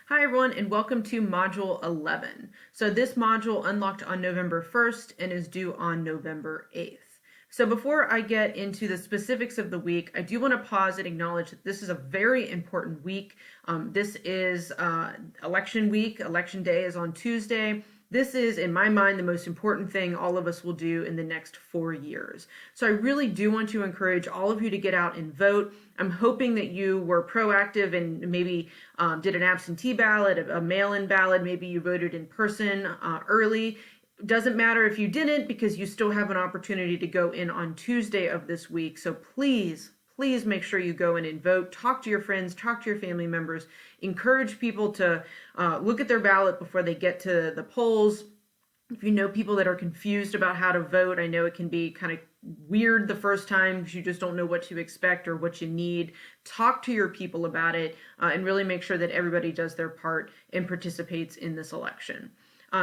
Hi everyone and welcome to Module 11. So this module unlocked on November 1st and is due on November 8th. So before I get into the specifics of the week, I do want to pause and acknowledge that this is a very important week. This is election week. Election day is on Tuesday. This is, in my mind, the most important thing all of us will do in the next 4 years. So I really do want to encourage all of you to get out and vote. I'm hoping that you were proactive and maybe did an absentee ballot, a mail-in ballot, maybe you voted in person early. Doesn't matter if you didn't, because you still have an opportunity to go in on Tuesday of this week. So please make sure you go in and vote. Talk to your friends, talk to your family members, encourage people to look at their ballot before they get to the polls. If you know people that are confused about how to vote, I know it can be kind of weird the first time because you just don't know what to expect or what you need. Talk to your people about it and really make sure that everybody does their part and participates in this election.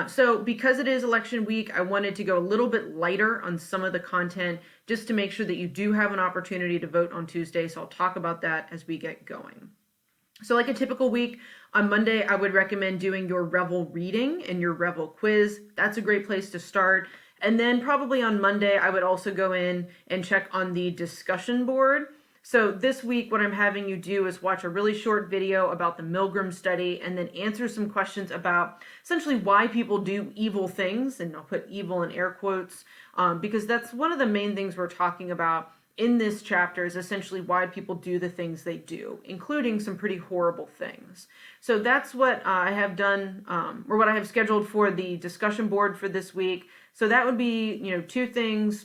So because it is election week, I wanted to go a little bit lighter on some of the content just to make sure that you do have an opportunity to vote on Tuesday. So I'll talk about that as we get going. So like a typical week, on Monday, I would recommend doing your Revel reading and your Revel quiz. That's a great place to start. And then probably on Monday, I would also go in and check on the discussion board. So this week, what I'm having you do is watch a really short video about the Milgram study and then answer some questions about essentially why people do evil things, and I'll put evil in air quotes, because that's one of the main things we're talking about in this chapter is essentially why people do the things they do, including some pretty horrible things. So that's what I have done, or what I have scheduled for the discussion board for this week. So that would be, 2 things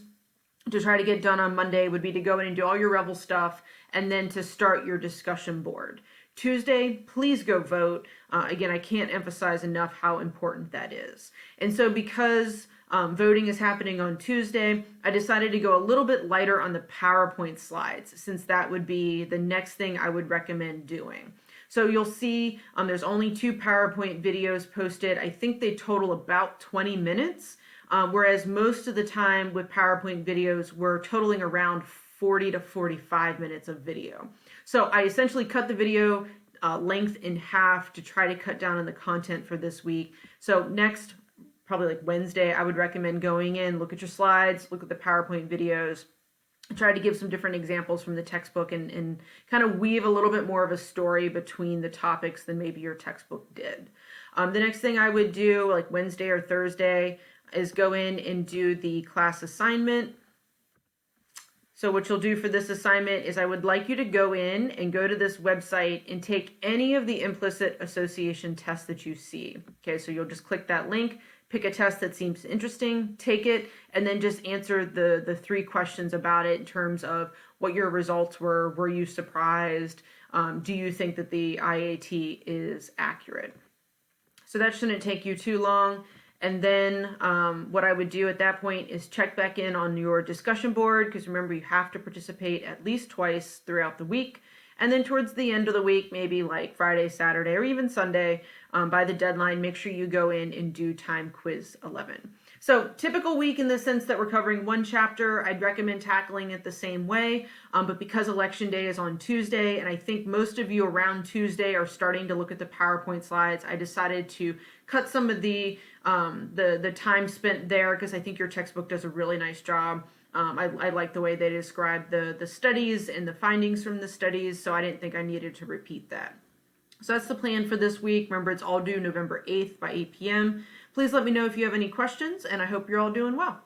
to try to get done on Monday would be to go in and do all your Revel stuff and then to start your discussion board. Tuesday, please go vote. Again, I can't emphasize enough how important that is. And so because voting is happening on Tuesday, I decided to go a little bit lighter on the PowerPoint slides, since that would be the next thing I would recommend doing. So you'll see there's only 2 PowerPoint videos posted. I think they total about 20 minutes. Whereas most of the time with PowerPoint videos, we're totaling around 40 to 45 minutes of video. So I essentially cut the video length in half to try to cut down on the content for this week. So next, probably like Wednesday, I would recommend going in, look at your slides, look at the PowerPoint videos, try to give some different examples from the textbook and kind of weave a little bit more of a story between the topics than maybe your textbook did. The next thing I would do, like Wednesday or Thursday, is go in and do the class assignment. So what you'll do for this assignment is I would like you to go in and go to this website and take any of the implicit association tests that you see. Okay, so you'll just click that link, pick a test that seems interesting, take it, and then just answer the 3 questions about it in terms of what your results were you surprised, do you think that the IAT is accurate? So that shouldn't take you too long. And then what I would do at that point is check back in on your discussion board, because remember, you have to participate at least twice throughout the week. And then towards the end of the week, maybe like Friday, Saturday, or even Sunday, by the deadline, make sure you go in and do time quiz 11. So typical week in the sense that we're covering 1 chapter, I'd recommend tackling it the same way. But because election day is on Tuesday, and I think most of you around Tuesday are starting to look at the PowerPoint slides, I decided to cut some of the time spent there, because I think your textbook does a really nice job. I like the way they describe the studies and the findings from the studies, so I didn't think I needed to repeat that. So that's the plan for this week. Remember, it's all due November 8th by 8 p.m. Please let me know if you have any questions, and I hope you're all doing well.